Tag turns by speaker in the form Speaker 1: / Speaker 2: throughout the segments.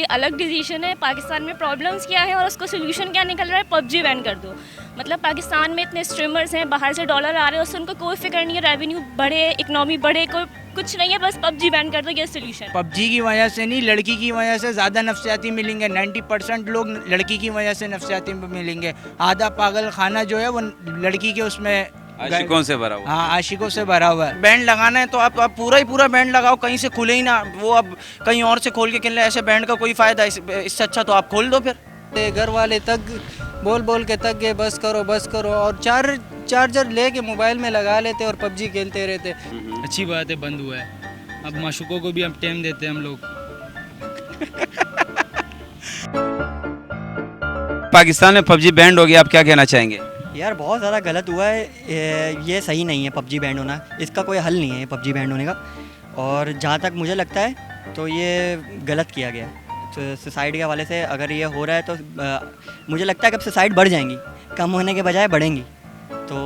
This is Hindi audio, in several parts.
Speaker 1: अलग डिसीजन है। पाकिस्तान में प्रॉब्लम्स क्या है और उसका सोल्यूशन क्या निकल रहा है, पबजी बैन कर दो। मतलब पाकिस्तान में इतने स्ट्रीमर्स हैं, बाहर से डॉलर आ रहे हैं, उससे उनको कोई फिक्र नहीं है, रेवेन्यू बढ़े, इकनॉमी बढ़े, कोई कुछ नहीं है, बस पबजी बैन कर दो, ये सोल्यूशन।
Speaker 2: पबजी की वजह से नहीं, लड़की की वजह से ज़्यादा नफसियाती मिलेंगे। 90% लोग लड़की की वजह से नफसियाती मिलेंगे। आधा पागल खाना जो है वो लड़की के उसमें
Speaker 3: आशिकों से भरा हुआ।
Speaker 2: हाँ, आशिकों से भरा हुआ है।
Speaker 4: बैंड लगाना है तो आप पूरा ही पूरा बैंड लगाओ, कहीं से खुले ही ना, वो अब कहीं और से खोल के खेल रहे हैं। ऐसे बैंड का कोई फ़ायदा, इससे अच्छा तो आप खोल दो फिर।
Speaker 5: घर वाले तक बोल बोल के थक गए, बस करो, और चार्जर लेके मोबाइल में लगा लेते और पबजी खेलते रहते।
Speaker 6: अच्छी बात है, बंद हुआ है। अब माशूकों को भी अब टाइम देते हैं हम लोग।
Speaker 3: पाकिस्तान में पबजी बैंड हो गया, आप क्या कहना चाहेंगे?
Speaker 5: यार बहुत ज़्यादा गलत हुआ है, ये सही नहीं है पबजी बैंड होना, इसका कोई हल नहीं है पबजी बैंड होने का। और जहाँ तक मुझे लगता है तो ये गलत किया गया है। तो सुसाइड के हवाले से अगर ये हो रहा है तो मुझे लगता है कि अब सुसाइड बढ़ जाएंगी, कम होने के बजाय बढ़ेंगी। तो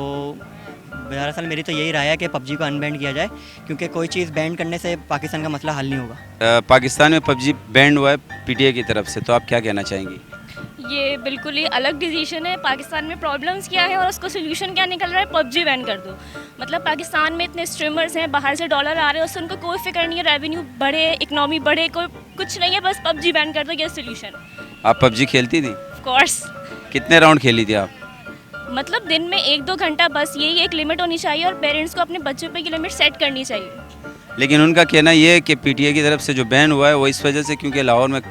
Speaker 5: दरअसल मेरी तो यही राय है कि पबजी को अनबैन किया जाए, क्योंकि कोई चीज़ बैन करने से पाकिस्तान का मसला हल नहीं होगा।
Speaker 3: पाकिस्तान में पबजी बैंड हुआ है पीटीआई की तरफ से, तो आप क्या कहना चाहेंगी?
Speaker 1: ये बिल्कुल ही अलग डिसीजन है। पाकिस्तान में प्रॉब्लम्स क्या है और उसका सोल्यूशन क्या निकल रहा है, पबजी बैन कर दो। मतलब पाकिस्तान में इतने स्ट्रीमर्स हैं, बाहर से डॉलर आ रहे हैं, उससे उनको कोई फिक्र नहीं है, रेवेन्यू बढ़े, इकनॉमी बढ़े, कोई कुछ नहीं है, बस पबजी बैन कर दो, ये सोल्यूशन।
Speaker 3: आप पबजी खेलती थी?
Speaker 1: Of course.
Speaker 3: कितने राउंड खेली थी आप?
Speaker 1: मतलब दिन में 1-2 घंटा, बस यही एक लिमिट होनी चाहिए और पेरेंट्स को अपने बच्चों पे की लिमिट सेट करनी चाहिए।
Speaker 3: लेकिन उनका कहना ये है कि पीटीआई की तरफ से जो बैन हुआ है वो इस वजह से क्योंकि लाहौर में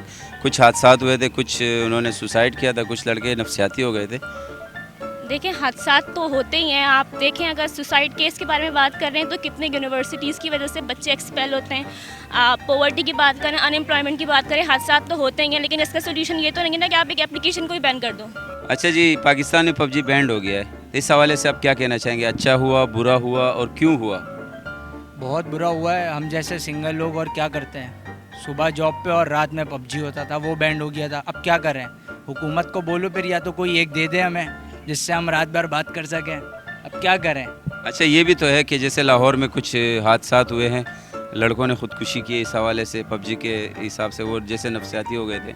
Speaker 3: कुछ हादसा हुए थे, कुछ उन्होंने सुसाइड किया था, कुछ लड़के नफसियाती हो गए थे।
Speaker 1: देखें, हादसा तो होते ही हैं। आप देखें, अगर सुसाइड केस के बारे में बात कर रहे हैं तो कितने यूनिवर्सिटीज़ की वजह से बच्चे एक्सपेल होते हैं। आप पॉवर्टी की बात करें, अनएम्प्लॉयमेंट की बात करें, हादसा तो होते ही हैं। लेकिन इसका सोल्यूशन ये तो नहीं है ना कि आप एक एप्लीकेशन को ही बैन कर दो।
Speaker 3: अच्छा जी, पाकिस्तान में पबजी बैंड हो गया है, इस हवाले से आप क्या कहना चाहेंगे? अच्छा हुआ, बुरा हुआ और क्यों हुआ?
Speaker 2: बहुत बुरा हुआ है। हम जैसे सिंगल लोग और क्या करते हैं, सुबह जॉब पे और रात में पबजी होता था, वो बैंड हो गया था। अब क्या करें, हुकूमत को बोलो फिर, या तो कोई एक दे दे हमें जिससे हम रात भर बात कर सकें। अब क्या करें।
Speaker 3: अच्छा, ये भी तो है कि जैसे लाहौर में कुछ हादसा हुए हैं, लड़कों ने खुदकुशी की, इस हवाले से पबजी के हिसाब से वो जैसे नफसियाती हो गए थे,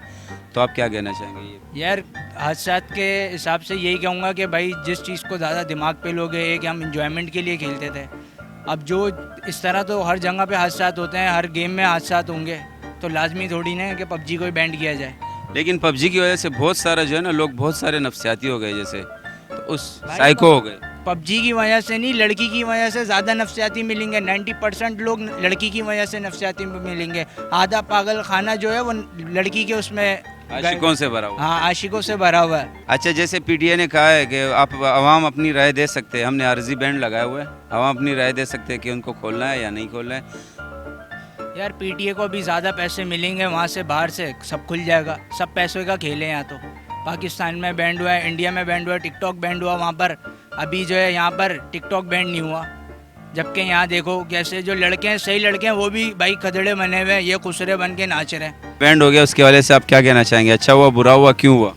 Speaker 3: तो आप क्या कहना चाहेंगे? ये
Speaker 2: यार हादसा के हिसाब से यही कहूँगा कि भाई जिस चीज़ को ज़्यादा दिमाग पे लोगे, एक हम इंजॉयमेंट के लिए खेलते थे, अब जो इस तरह तो हर जगह पे हादसा होते हैं, हर गेम में हादसा होंगे, तो लाजमी थोड़ी ना है कि पबजी को ही बैंड किया जाए।
Speaker 3: लेकिन पबजी की वजह से बहुत सारा जो है ना, लोग बहुत सारे नफसियाती हो गए, जैसे तो उस साइको हो गए।
Speaker 2: पबजी की वजह से नहीं, लड़की की वजह से ज़्यादा नफसियाती मिलेंगे। 90% लोग लड़की की वजह से नफसियाती मिलेंगे। आधा पागल खाना जो है वो लड़की के उसमें
Speaker 3: आशिकों से भरा हुआ।
Speaker 2: हाँ, आशिकों से भरा हुआ है।
Speaker 3: अच्छा, जैसे पीटीआई ने कहा है कि आप आवाम अपनी राय दे सकते हैं, हमने आर्जी बैंड लगाया हुआ है, आवाम अपनी राय दे सकते हैं कि उनको खोलना है या नहीं खोलना है।
Speaker 2: यार पीटीए को अभी ज़्यादा पैसे मिलेंगे, वहाँ से बाहर से सब खुल जाएगा, सब पैसों का खेल है। यहाँ तो पाकिस्तान में बैंड हुआ है, इंडिया में बैंड हुआ है, टिकटॉक बैंड हुआ वहाँ पर, अभी जो है यहाँ पर टिकटॉक बैंड नहीं हुआ। जबकि यहाँ देखो कैसे जो लड़के हैं, सही लड़के हैं, वो भी भाई खदड़े बने हुए हैं, ये खुसरे बन के नाच रहे हैं।
Speaker 3: बैंड हो गया, उसके वाले से आप क्या कहना चाहेंगे? अच्छा हुआ, बुरा हुआ, क्यों हुआ?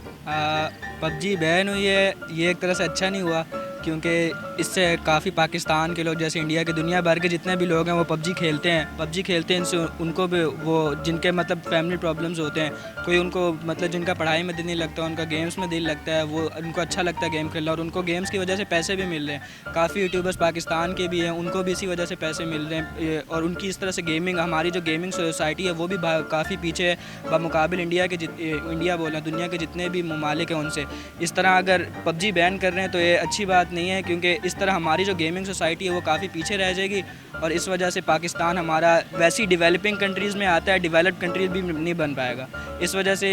Speaker 7: पबजी बैन हुई है, ये एक तरह से अच्छा नहीं हुआ, क्योंकि इससे काफ़ी पाकिस्तान के लोग, जैसे इंडिया के, दुनिया भर के जितने भी लोग हैं वो पबजी खेलते हैं। इनसे उनको भी वो जिनके मतलब फैमिली प्रॉब्लम्स होते हैं, कोई उनको मतलब जिनका पढ़ाई में दिल नहीं लगता, उनका गेम्स में दिल लगता है, वो उनको अच्छा लगता है गेम खेलना, और उनको गेम्स की वजह से पैसे भी मिल रहे हैं। काफ़ी यूट्यूबर्स पाकिस्तान के भी हैं, उनको भी इसी वजह से पैसे मिल रहे हैं। और उनकी इस तरह से गेमिंग, हमारी जो गेमिंग सोसाइटी है वो भी काफ़ी पीछे है बमुकाबिल इंडिया के, इंडिया बोला दुनिया के जितने भी ममालिक हैं उनसे। इस तरह अगर पबजी बैन कर रहे हैं तो ये अच्छी बात नहीं है, क्योंकि इस तरह हमारी जो गेमिंग सोसाइटी है वो काफ़ी पीछे रह जाएगी, और इस वजह से पाकिस्तान हमारा वैसी डेवलपिंग कंट्रीज़ में आता है, डेवलप्ड कंट्रीज़ भी नहीं बन पाएगा। इस वजह से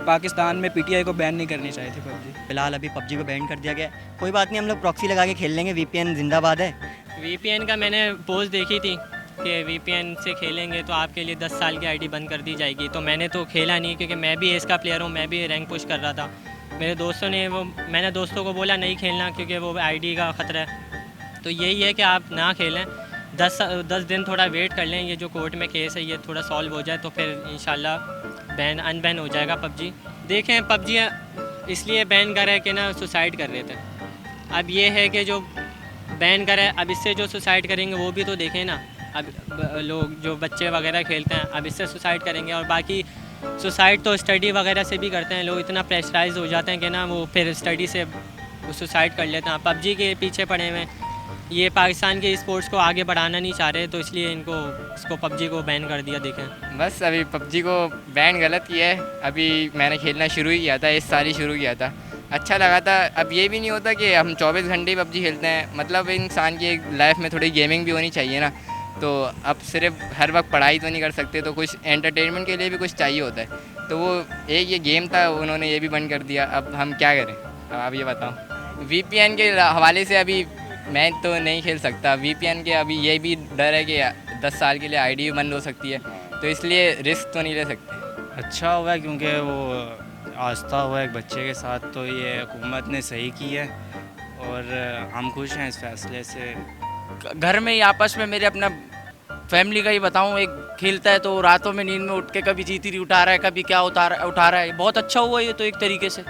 Speaker 7: पाकिस्तान में पीटीआई को बैन नहीं करनी चाहिए थी पबजी।
Speaker 5: फिलहाल अभी पबजी को बैन कर दिया गया है, कोई बात नहीं, हम लोग प्रॉक्सी लगा के खेल लेंगे, वीपीएन जिंदाबाद है।
Speaker 8: वीपीएन का मैंने पोस्ट देखी थी कि वीपीएन से खेलेंगे तो आपके लिए 10 साल की आईडी बंद कर दी जाएगी, तो मैंने तो खेला नहीं, क्योंकि मैं भी एस का प्लेयर हूँ, मैं भी रैंक पुश कर रहा था। मेरे दोस्तों ने मैंने दोस्तों को बोला नहीं खेलना, क्योंकि वो आईडी का ख़तरा है। तो यही है कि आप ना खेलें, 10 दिन थोड़ा वेट कर लें, ये जो कोर्ट में केस है ये थोड़ा सॉल्व हो जाए तो फिर इंशाल्लाह अनबैन हो जाएगा पबजी। देखें, पबजी इसलिए बैन कर रहे कि ना सुसाइड कर रहे थे, अब ये है कि जो बैन करे, अब इससे जो सुसाइड करेंगे वो भी तो देखें ना। अब लोग जो बच्चे वगैरह खेलते हैं, अब इससे सुसाइड करेंगे, और बाकी सुसाइड तो स्टडी वगैरह से भी करते हैं लोग, इतना प्रेशराइज हो जाते हैं कि ना वो फिर स्टडी से सुसाइड कर लेते हैं। पबजी के पीछे पड़े हुए हैं, ये पाकिस्तान के स्पोर्ट्स को आगे बढ़ाना नहीं चाह रहे, तो इसलिए इसको पबजी को बैन कर दिया। देखें
Speaker 9: बस अभी पबजी को बैन गलत किया है। अभी मैंने खेलना शुरू ही किया था, इस साल ही शुरू किया था, अच्छा लगा था। अब ये भी नहीं होता कि हम 24 घंटे ही पबजी खेलते हैं, मतलब इंसान की लाइफ में थोड़ी गेमिंग भी होनी चाहिए ना। तो अब सिर्फ हर वक्त पढ़ाई तो नहीं कर सकते, तो कुछ एंटरटेनमेंट के लिए भी कुछ चाहिए होता है। तो वो एक ये गेम था, उन्होंने ये भी बंद कर दिया। अब हम क्या करें, अब आप ये बताओ। VPN के हवाले से अभी मैं तो नहीं खेल सकता। VPN के अभी ये भी डर है कि 10 साल के लिए आईडी बंद हो सकती है, तो इसलिए रिस्क तो नहीं ले सकते।
Speaker 2: अच्छा हुआ क्योंकि वो आस्था हुआ एक बच्चे के साथ, तो ये हुकूमत ने सही की है और हम खुश हैं इस फैसले से।
Speaker 4: घर में ही आपस में मेरे अपना फैमिली का ही बताऊं, एक खेलता है तो रातों में नींद में उठ के कभी चींटी उठा रहा है, कभी क्या उठा रहा है। बहुत अच्छा हुआ ये तो, एक तरीके से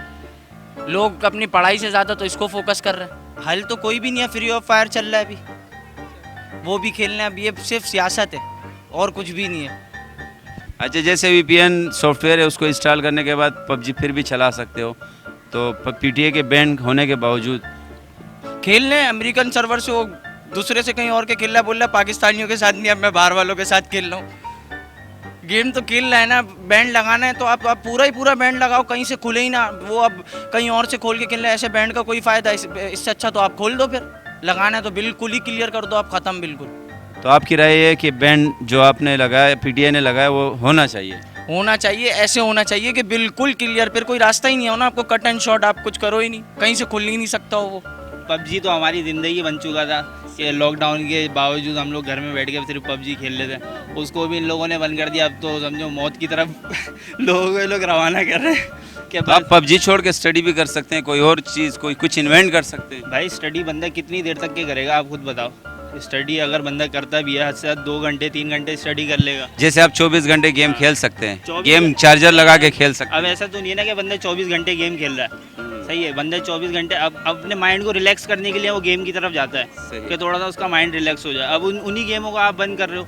Speaker 4: लोग अपनी पढ़ाई से ज़्यादा तो इसको फोकस कर रहे हैं। हल तो कोई भी नहीं है, फ्री ऑफ फायर चल रहा है अभी, वो भी खेलना है। अब ये सिर्फ सियासत है और कुछ भी नहीं है।
Speaker 3: अच्छा, जैसे VPN सॉफ्टवेयर है, उसको इंस्टॉल करने के बाद पबजी फिर भी चला सकते हो, तो PTA के बैन होने के बावजूद
Speaker 4: खेलने अमेरिकन सर्वर से वो दूसरे से कहीं और के खेल रहा है, बोल रहा है पाकिस्तानियों के साथ नहीं, अब मैं बाहर वालों के साथ खेल रहा हूँ। गेम तो खेल रहा है ना, बैंड लगाना है तो आप पूरा ही पूरा बैंड लगाओ, कहीं से खुले ही ना। वो अब कहीं और से खोल के खेल रहा है, ऐसे बैंड का कोई फ़ायदा। इससे अच्छा तो आप खोल दो, फिर लगाना है तो बिल्कुल ही क्लियर कर दो, आप ख़त्म बिल्कुल।
Speaker 3: तो आपकी राय है कि बैंड जो आपने लगाया, PTA ने लगाया, वो होना चाहिए?
Speaker 4: होना चाहिए, ऐसे होना चाहिए कि बिल्कुल क्लियर, फिर कोई रास्ता ही नहीं हो ना आपको, कट एंड शॉट आप कुछ करो ही नहीं, कहीं से खुल ही नहीं सकता हो वो।
Speaker 6: पबजी तो हमारी ज़िंदगी बन चुका था कि लॉकडाउन के बावजूद हम लोग घर में बैठ के सिर्फ पबजी खेल लेते हैं, उसको भी इन लोगों ने बंद कर दिया। अब तो समझो मौत की तरफ लोग रवाना कर रहे हैं कि
Speaker 3: तो आप पबजी छोड़ के स्टडी भी कर सकते हैं, कोई और चीज़, कोई कुछ इन्वेंट कर सकते हैं।
Speaker 6: भाई स्टडी बंदा कितनी देर तक के करेगा, आप खुद बताओ। स्टडी अगर बंदा करता भी है, हद से 2 घंटे 3 घंटे स्टडी कर लेगा।
Speaker 3: जैसे आप 24 घंटे गेम खेल सकते हैं,
Speaker 6: 24
Speaker 3: गेम चार्जर लगा के खेल सकते
Speaker 6: अब
Speaker 3: हैं।
Speaker 6: ऐसा तो नहीं है ना कि बंदा 24 घंटे गेम खेल रहा है, सही है। बंदा 24 घंटे अब अपने माइंड को रिलैक्स करने के लिए वो गेम की तरफ जाता है कि थोड़ा सा उसका माइंड रिलैक्स हो जाए। अब उन्हीं गेमों को आप बंद कर रहे हो।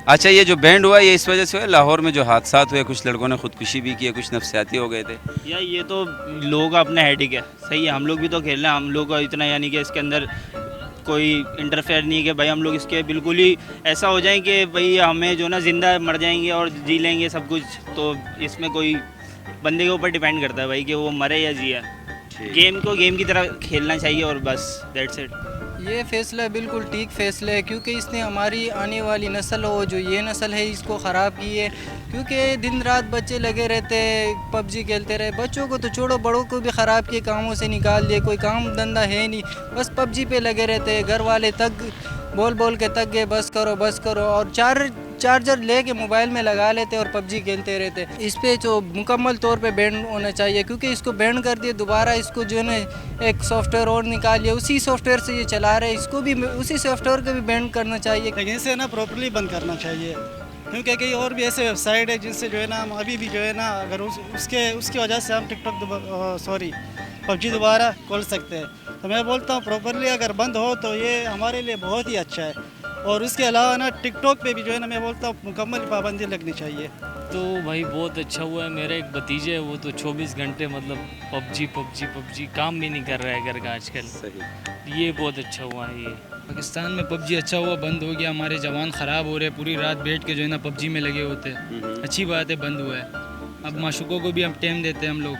Speaker 3: अच्छा, ये जो बैंड हुआ ये इस वजह से हुआ, लाहौर में जो हादसा हुए, कुछ लड़कों ने खुदकुशी भी की है, कुछ नफसियाती हो गए थे।
Speaker 6: या ये तो लोगों का अपना हेडिक है, सही है। हम लोग भी तो खेल रहे हैं, हम लोग का इतना यानी कि इसके अंदर कोई इंटरफेयर नहीं है कि भाई हम लोग इसके बिल्कुल ही ऐसा हो जाए कि भाई हमें जो ना जिंदा मर जाएंगे और जी लेंगे सब कुछ। तो इसमें कोई बंदे के ऊपर डिपेंड करता है भाई कि वो मरे या जिया। गेम को गेम की तरह खेलना चाहिए और बस, दैट्स इट।
Speaker 7: ये फैसला बिल्कुल ठीक फैसला है, क्योंकि इसने हमारी आने वाली नस्ल हो, जो ये नस्ल है, इसको ख़राब की है। क्योंकि दिन रात बच्चे लगे रहते हैं, पबजी खेलते रहे। बच्चों को तो छोड़ो, बड़ों को भी ख़राब किए, कामों से निकाल दिए, कोई काम धंधा है नहीं, बस पबजी पे लगे रहते हैं। घर वाले तक बोल के तक गए, बस करो, और चार्जर लेके मोबाइल में लगा लेते और पबजी खेलते रहते। इस पे जो मुकम्मल तौर पे बैन होना चाहिए, क्योंकि इसको बैन कर दिए, दोबारा इसको जो है ना एक सॉफ्टवेयर और निकालिए, उसी सॉफ्टवेयर से ये चला रहे, इसको भी उसी सॉफ्टवेयर को भी बैन करना चाहिए।
Speaker 10: लेकिन इसे ना प्रॉपर्ली बंद करना चाहिए, क्योंकि कई और भी ऐसे वेबसाइट है जिनसे जो है ना हम अभी भी जो है ना अगर उसकी वजह से हम पबजी दोबारा खोल सकते हैं। तो मैं बोलता हूँ प्रॉपर्ली अगर बंद हो तो ये हमारे लिए बहुत ही अच्छा है। और उसके अलावा ना टिकटॉक पे भी जो है ना मैं बोलता हूँ मुकम्मल पाबंदी लगनी चाहिए।
Speaker 11: तो भाई बहुत अच्छा हुआ है। मेरा एक भतीजा है, वो तो 24 घंटे मतलब पबजी काम भी नहीं कर रहा है घर का आजकल। सही, ये बहुत अच्छा हुआ है। ये
Speaker 6: पाकिस्तान में पबजी अच्छा हुआ, बंद हो गया। हमारे जवान ख़राब हो रहे, पूरी रात बैठ के जो है ना पबजी में लगे होते हैं। अच्छी बात है, बंद हुआ है। अब माशूकों को भी हम टाइम देते हैं हम लोग।